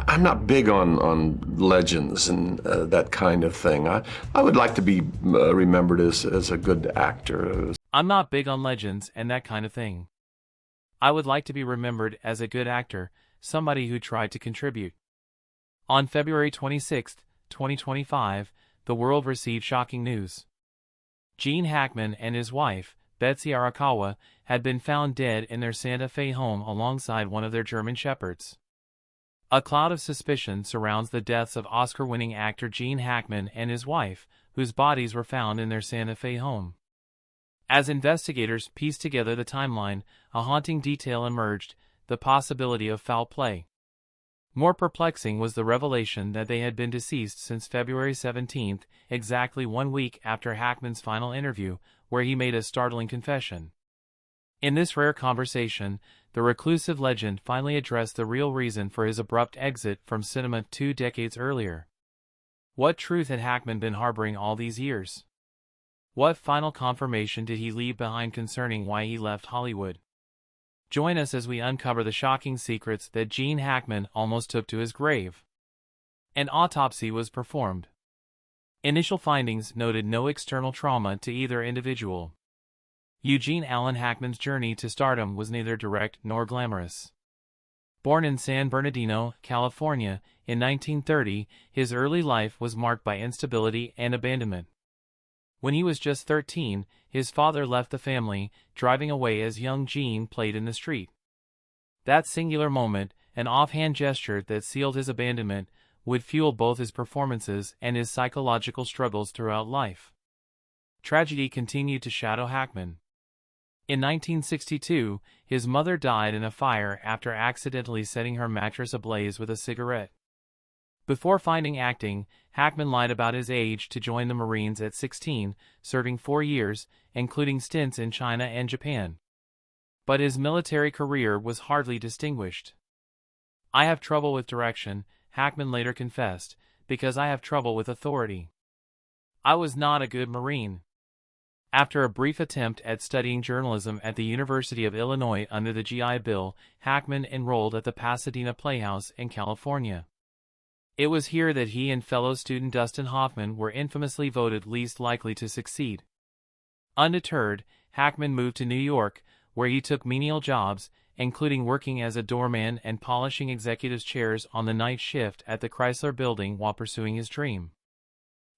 I'm not big on legends and that kind of thing. I would like to be remembered as a good actor. I'm not big on legends and that kind of thing. I would like to be remembered as a good actor, somebody who tried to contribute. On February 26, 2025, the world received shocking news. Gene Hackman and his wife, Betsy Arakawa, had been found dead in their Santa Fe home alongside one of their German shepherds. A cloud of suspicion surrounds the deaths of Oscar-winning actor Gene Hackman and his wife, whose bodies were found in their Santa Fe home. As investigators pieced together the timeline, a haunting detail emerged: the possibility of foul play. More perplexing was the revelation that they had been deceased since February 17, exactly 1 week after Hackman's final interview, where he made a startling confession. In this rare conversation, the reclusive legend finally addressed the real reason for his abrupt exit from cinema 2 decades earlier. What truth had Hackman been harboring all these years? What final confirmation did he leave behind concerning why he left Hollywood? Join us as we uncover the shocking secrets that Gene Hackman almost took to his grave. An autopsy was performed. Initial findings noted no external trauma to either individual. Eugene Allen Hackman's journey to stardom was neither direct nor glamorous. Born in San Bernardino, California, in 1930, his early life was marked by instability and abandonment. When he was just 13, his father left the family, driving away as young Gene played in the street. That singular moment, an offhand gesture that sealed his abandonment, would fuel both his performances and his psychological struggles throughout life. Tragedy continued to shadow Hackman. In 1962, his mother died in a fire after accidentally setting her mattress ablaze with a cigarette. Before finding acting, Hackman lied about his age to join the Marines at 16, serving 4 years, including stints in China and Japan. But his military career was hardly distinguished. "I have trouble with direction," Hackman later confessed, "because I have trouble with authority. I was not a good Marine." After a brief attempt at studying journalism at the University of Illinois under the GI Bill, Hackman enrolled at the Pasadena Playhouse in California. It was here that he and fellow student Dustin Hoffman were infamously voted least likely to succeed. Undeterred, Hackman moved to New York, where he took menial jobs, including working as a doorman and polishing executives' chairs on the night shift at the Chrysler Building while pursuing his dream.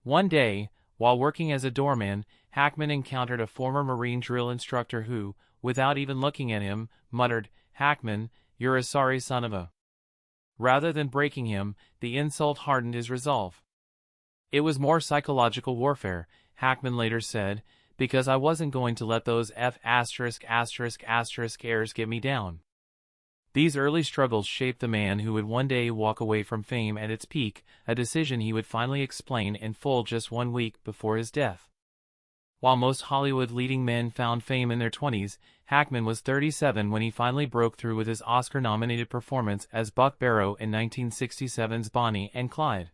One day, while working as a doorman, Hackman encountered a former Marine drill instructor who, without even looking at him, muttered, "Hackman, you're a sorry son of a..." Rather than breaking him, the insult hardened his resolve. "It was more psychological warfare," Hackman later said, "because I wasn't going to let those errors get me down." These early struggles shaped the man who would one day walk away from fame at its peak, a decision he would finally explain in full just 1 week before his death. While most Hollywood leading men found fame in their 20s, Hackman was 37 when he finally broke through with his Oscar-nominated performance as Buck Barrow in 1967's Bonnie and Clyde.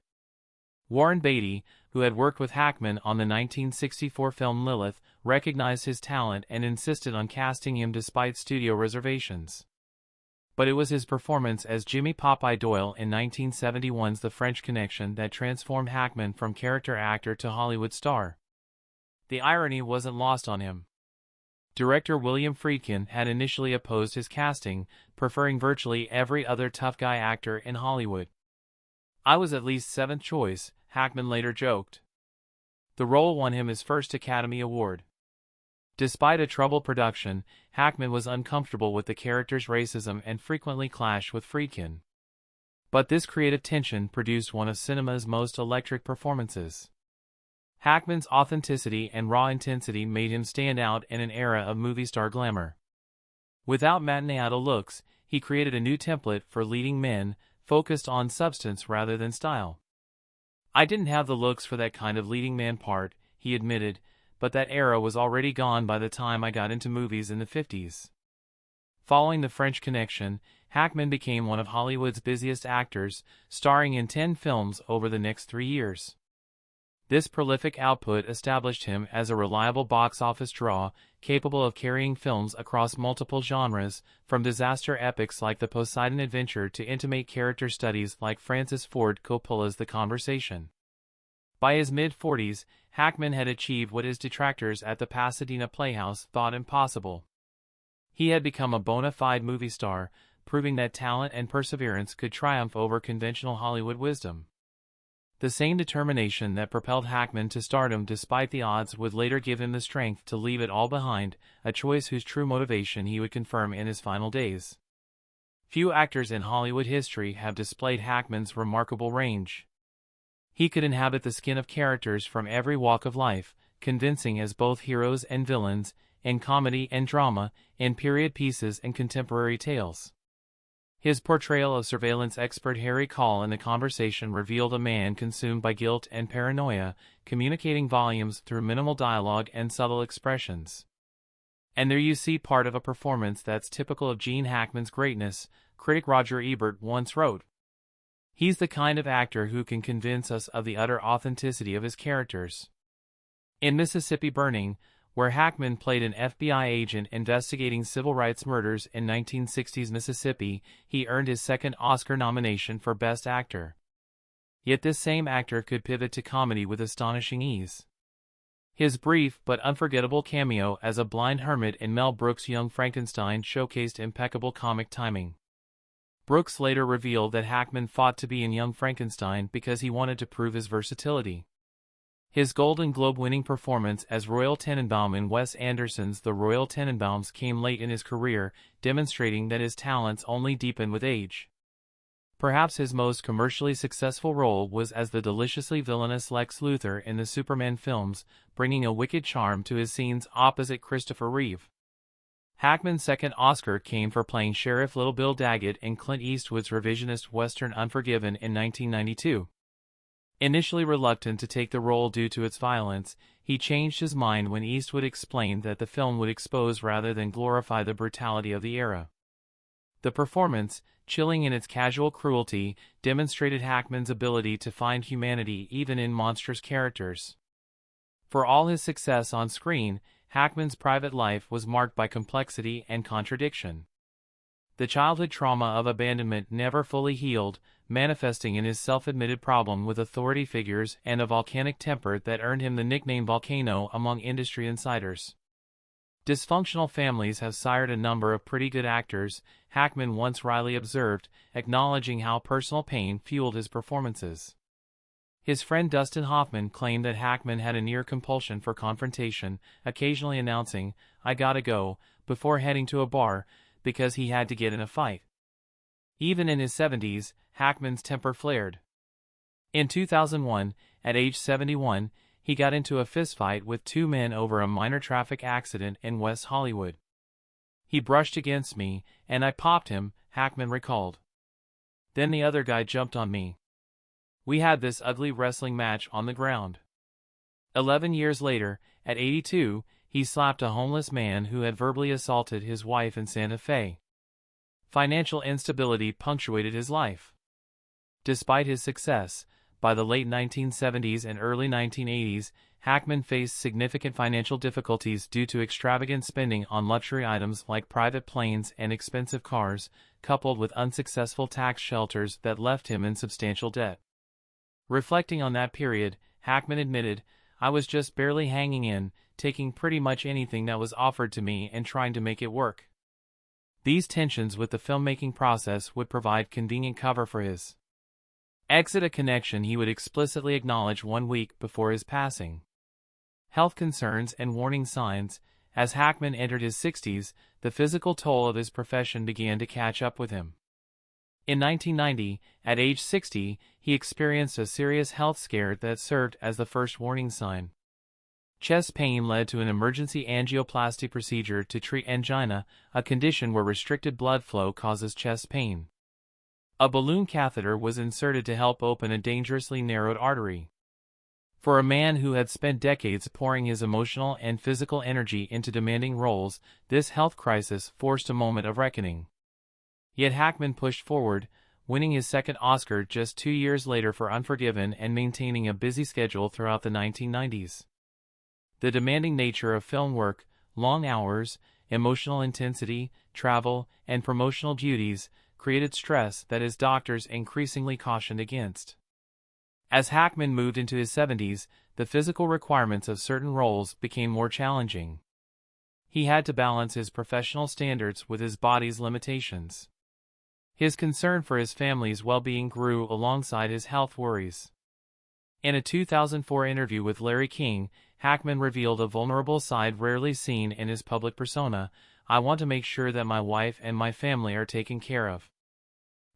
Warren Beatty, who had worked with Hackman on the 1964 film Lilith, recognized his talent and insisted on casting him despite studio reservations. But it was his performance as Jimmy Popeye Doyle in 1971's The French Connection that transformed Hackman from character actor to Hollywood star. The irony wasn't lost on him. Director William Friedkin had initially opposed his casting, preferring virtually every other tough guy actor in Hollywood. "I was at least 7th choice," Hackman later joked. The role won him his first Academy Award. Despite a troubled production, Hackman was uncomfortable with the character's racism and frequently clashed with Friedkin. But this creative tension produced one of cinema's most electric performances. Hackman's authenticity and raw intensity made him stand out in an era of movie star glamour. Without matinee-idol looks, he created a new template for leading men, focused on substance rather than style. "I didn't have the looks for that kind of leading man part," he admitted, but that era was already gone by the time I got into movies in the 50s. Following The French Connection, Hackman became one of Hollywood's busiest actors, starring in 10 films over the next 3 years. This prolific output established him as a reliable box office draw, capable of carrying films across multiple genres, from disaster epics like The Poseidon Adventure to intimate character studies like Francis Ford Coppola's The Conversation. By his mid-40s, Hackman had achieved what his detractors at the Pasadena Playhouse thought impossible. He had become a bona fide movie star, proving that talent and perseverance could triumph over conventional Hollywood wisdom. The same determination that propelled Hackman to stardom despite the odds would later give him the strength to leave it all behind, a choice whose true motivation he would confirm in his final days. Few actors in Hollywood history have displayed Hackman's remarkable range. He could inhabit the skin of characters from every walk of life, convincing as both heroes and villains, in comedy and drama, in period pieces and contemporary tales. His portrayal of surveillance expert Harry Call in The Conversation revealed a man consumed by guilt and paranoia, communicating volumes through minimal dialogue and subtle expressions. And there you see part of a performance that's typical of Gene Hackman's greatness, critic Roger Ebert once wrote. He's the kind of actor who can convince us of the utter authenticity of his characters. In Mississippi Burning, where Hackman played an FBI agent investigating civil rights murders in 1960s Mississippi, he earned his second Oscar nomination for Best Actor. Yet this same actor could pivot to comedy with astonishing ease. His brief but unforgettable cameo as a blind hermit in Mel Brooks' Young Frankenstein showcased impeccable comic timing. Brooks later revealed that Hackman fought to be in Young Frankenstein because he wanted to prove his versatility. His Golden Globe-winning performance as Royal Tenenbaum in Wes Anderson's The Royal Tenenbaums came late in his career, demonstrating that his talents only deepen with age. Perhaps his most commercially successful role was as the deliciously villainous Lex Luthor in the Superman films, bringing a wicked charm to his scenes opposite Christopher Reeve. Hackman's second Oscar came for playing Sheriff Little Bill Daggett in Clint Eastwood's revisionist western Unforgiven in 1992. Initially reluctant to take the role due to its violence, he changed his mind when Eastwood explained that the film would expose rather than glorify the brutality of the era. The performance, chilling in its casual cruelty, demonstrated Hackman's ability to find humanity even in monstrous characters. For all his success on screen, Hackman's private life was marked by complexity and contradiction. The childhood trauma of abandonment never fully healed, manifesting in his self-admitted problem with authority figures and a volcanic temper that earned him the nickname Volcano among industry insiders. Dysfunctional families have sired a number of pretty good actors, Hackman once wryly observed, acknowledging how personal pain fueled his performances. His friend Dustin Hoffman claimed that Hackman had a near compulsion for confrontation, occasionally announcing, "I gotta go," before heading to a bar, because he had to get in a fight. Even in his 70s, Hackman's temper flared. In 2001, at age 71, he got into a fistfight with two men over a minor traffic accident in West Hollywood. "He brushed against me, and I popped him," Hackman recalled. "Then the other guy jumped on me. We had this ugly wrestling match on the ground." 11 years later, at 82, he slapped a homeless man who had verbally assaulted his wife in Santa Fe. Financial instability punctuated his life. Despite his success, by the late 1970s and early 1980s, Hackman faced significant financial difficulties due to extravagant spending on luxury items like private planes and expensive cars, coupled with unsuccessful tax shelters that left him in substantial debt. Reflecting on that period, Hackman admitted, "I was just barely hanging in, taking pretty much anything that was offered to me and trying to make it work." These tensions with the filmmaking process would provide convenient cover for his exit, a connection he would explicitly acknowledge 1 week before his passing. Health concerns and warning signs. As Hackman entered his 60s, the physical toll of his profession began to catch up with him. In 1990, at age 60, he experienced a serious health scare that served as the first warning sign. Chest pain led to an emergency angioplasty procedure to treat angina, a condition where restricted blood flow causes chest pain. A balloon catheter was inserted to help open a dangerously narrowed artery. For a man who had spent decades pouring his emotional and physical energy into demanding roles, this health crisis forced a moment of reckoning. Yet Hackman pushed forward, winning his second Oscar just 2 years later for Unforgiven and maintaining a busy schedule throughout the 1990s. The demanding nature of film work, long hours, emotional intensity, travel, and promotional duties created stress that his doctors increasingly cautioned against. As Hackman moved into his 70s, the physical requirements of certain roles became more challenging. He had to balance his professional standards with his body's limitations. His concern for his family's well-being grew alongside his health worries. In a 2004 interview with Larry King, Hackman revealed a vulnerable side rarely seen in his public persona: "I want to make sure that my wife and my family are taken care of.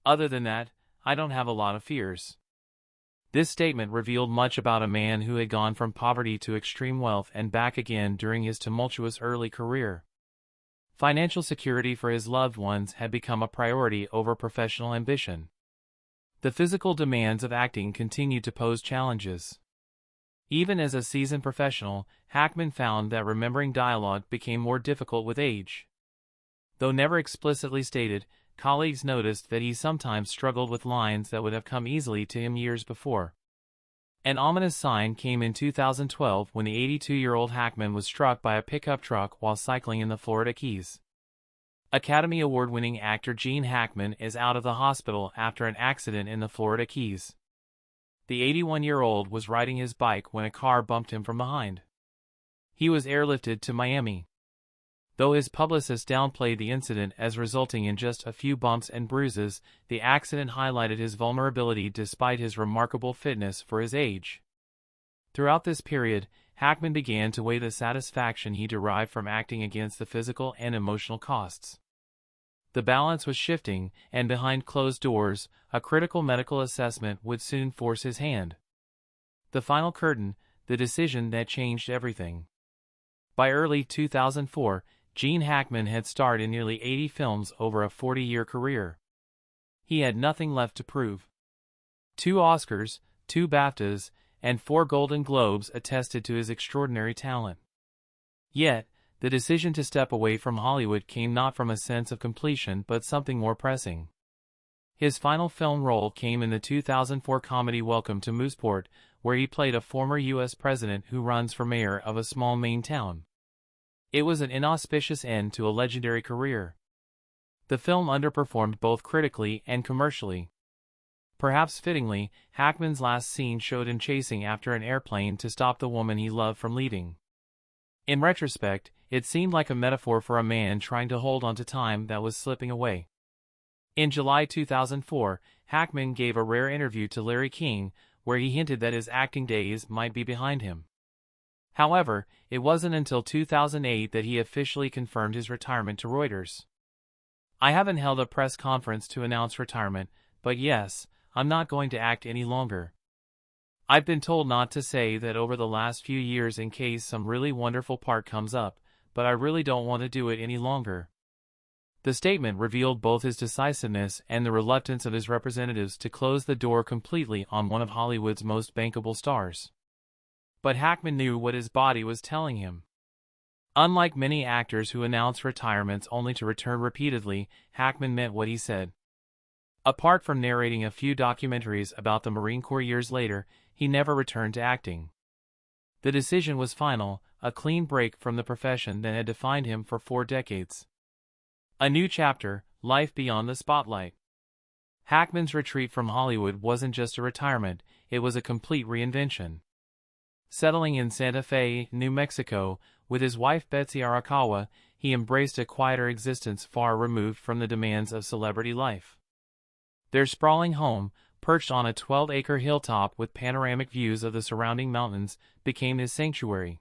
Other than that, I don't have a lot of fears." This statement revealed much about a man who had gone from poverty to extreme wealth and back again during his tumultuous early career. Financial security for his loved ones had become a priority over professional ambition. The physical demands of acting continued to pose challenges. Even as a seasoned professional, Hackman found that remembering dialogue became more difficult with age. Though never explicitly stated, colleagues noticed that he sometimes struggled with lines that would have come easily to him years before. An ominous sign came in 2012 when the 82-year-old Hackman was struck by a pickup truck while cycling in the Florida Keys. Academy Award-winning actor Gene Hackman is out of the hospital after an accident in the Florida Keys. The 81-year-old was riding his bike when a car bumped him from behind. He was airlifted to Miami. Though his publicist downplayed the incident as resulting in just a few bumps and bruises, the accident highlighted his vulnerability despite his remarkable fitness for his age. Throughout this period, Hackman began to weigh the satisfaction he derived from acting against the physical and emotional costs. The balance was shifting, and behind closed doors, a critical medical assessment would soon force his hand. The final curtain, the decision that changed everything. By early 2004, Gene Hackman had starred in nearly 80 films over a 40-year career. He had nothing left to prove. 2 Oscars, 2 BAFTAs, and 4 Golden Globes attested to his extraordinary talent. Yet, the decision to step away from Hollywood came not from a sense of completion but something more pressing. His final film role came in the 2004 comedy Welcome to Mooseport, where he played a former U.S. president who runs for mayor of a small Maine town. It was an inauspicious end to a legendary career. The film underperformed both critically and commercially. Perhaps fittingly, Hackman's last scene showed him chasing after an airplane to stop the woman he loved from leaving. In retrospect, it seemed like a metaphor for a man trying to hold on to time that was slipping away. In July 2004, Hackman gave a rare interview to Larry King, where he hinted that his acting days might be behind him. However, it wasn't until 2008 that he officially confirmed his retirement to Reuters. "I haven't held a press conference to announce retirement, but yes, I'm not going to act any longer. I've been told not to say that over the last few years in case some really wonderful part comes up, but I really don't want to do it any longer." The statement revealed both his decisiveness and the reluctance of his representatives to close the door completely on one of Hollywood's most bankable stars. But Hackman knew what his body was telling him. Unlike many actors who announce retirements only to return repeatedly, Hackman meant what he said. Apart from narrating a few documentaries about the Marine Corps years later, he never returned to acting. The decision was final, a clean break from the profession that had defined him for 4 decades. A new chapter, life beyond the spotlight. Hackman's retreat from Hollywood wasn't just a retirement, it was a complete reinvention. Settling in Santa Fe, New Mexico, with his wife Betsy Arakawa, he embraced a quieter existence far removed from the demands of celebrity life. Their sprawling home, perched on a 12-acre hilltop with panoramic views of the surrounding mountains, became his sanctuary.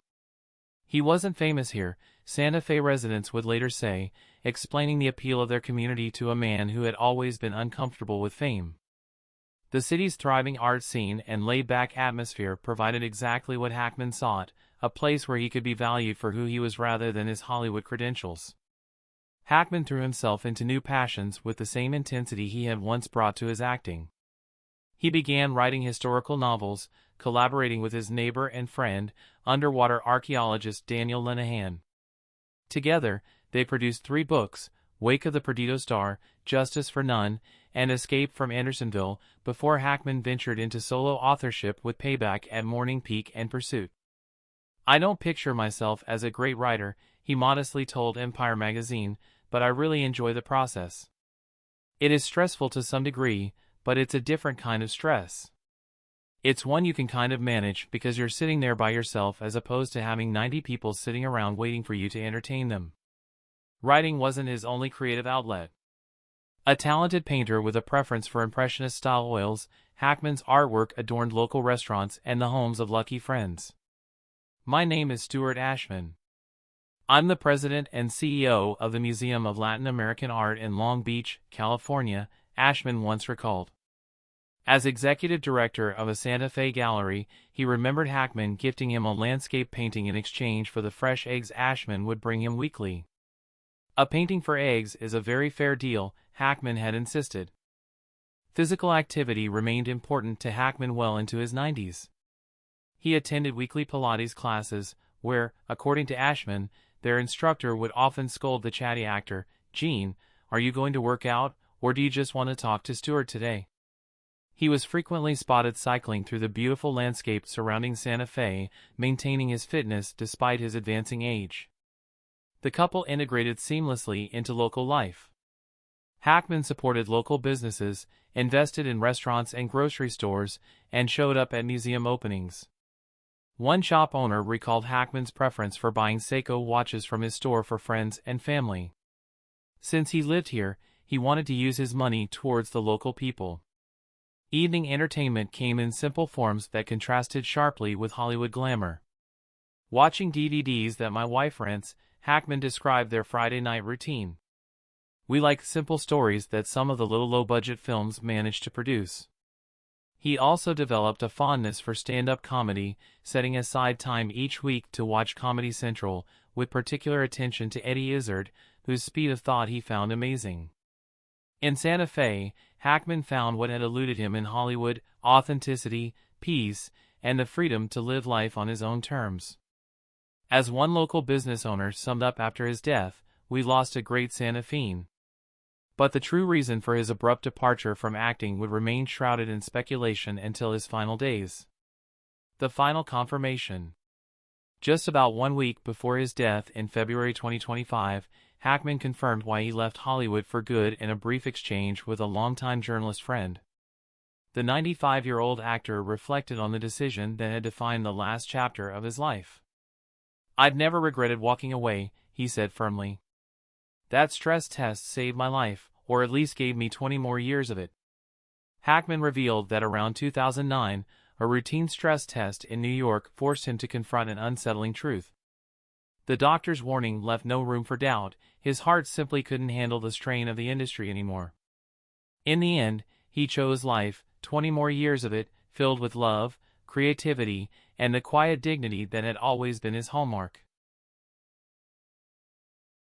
He wasn't famous here, Santa Fe residents would later say, explaining the appeal of their community to a man who had always been uncomfortable with fame. The city's thriving art scene and laid-back atmosphere provided exactly what Hackman sought, a place where he could be valued for who he was rather than his Hollywood credentials. Hackman threw himself into new passions with the same intensity he had once brought to his acting. He began writing historical novels, collaborating with his neighbor and friend, underwater archaeologist Daniel Lenihan. Together, they produced 3 books, Wake of the Perdido Star, Justice for None, and Escape from Andersonville, before Hackman ventured into solo authorship with Payback at Morning Peak and Pursuit. "I don't picture myself as a great writer," he modestly told Empire magazine, "but I really enjoy the process. It is stressful to some degree, but it's a different kind of stress. It's one you can kind of manage because you're sitting there by yourself as opposed to having 90 people sitting around waiting for you to entertain them." Writing wasn't his only creative outlet. A talented painter with a preference for impressionist-style oils, Hackman's artwork adorned local restaurants and the homes of lucky friends. "My name is Stuart Ashman. I'm the president and CEO of the Museum of Latin American Art in Long Beach, California," Ashman once recalled. As executive director of a Santa Fe gallery, he remembered Hackman gifting him a landscape painting in exchange for the fresh eggs Ashman would bring him weekly. "A painting for eggs is a very fair deal," Hackman had insisted. Physical activity remained important to Hackman well into his 90s. He attended weekly Pilates classes, where, according to Ashman, their instructor would often scold the chatty actor, "Gene, are you going to work out, or do you just want to talk to Stuart today?" He was frequently spotted cycling through the beautiful landscape surrounding Santa Fe, maintaining his fitness despite his advancing age. The couple integrated seamlessly into local life. Hackman supported local businesses, invested in restaurants and grocery stores, and showed up at museum openings. One shop owner recalled Hackman's preference for buying Seiko watches from his store for friends and family. Since he lived here, he wanted to use his money towards the local people. Evening entertainment came in simple forms that contrasted sharply with Hollywood glamour. "Watching DVDs that my wife rents," Hackman described their Friday night routine. "We like simple stories that some of the little low-budget films manage to produce." He also developed a fondness for stand-up comedy, setting aside time each week to watch Comedy Central, with particular attention to Eddie Izzard, whose speed of thought he found amazing. In Santa Fe, Hackman found what had eluded him in Hollywood: authenticity, peace, and the freedom to live life on his own terms. As one local business owner summed up after his death, "We lost a great Santa Fean." But the true reason for his abrupt departure from acting would remain shrouded in speculation until his final days. The final confirmation. Just about 1 week before his death in February 2025, Hackman confirmed why he left Hollywood for good in a brief exchange with a longtime journalist friend. The 95-year-old actor reflected on the decision that had defined the last chapter of his life. "I've never regretted walking away," he said firmly. "That stress test saved my life, or at least gave me 20 more years of it." Hackman revealed that around 2009, a routine stress test in New York forced him to confront an unsettling truth. The doctor's warning left no room for doubt: his heart simply couldn't handle the strain of the industry anymore. In the end, he chose life, 20 more years of it, filled with love, creativity, and the quiet dignity that had always been his hallmark.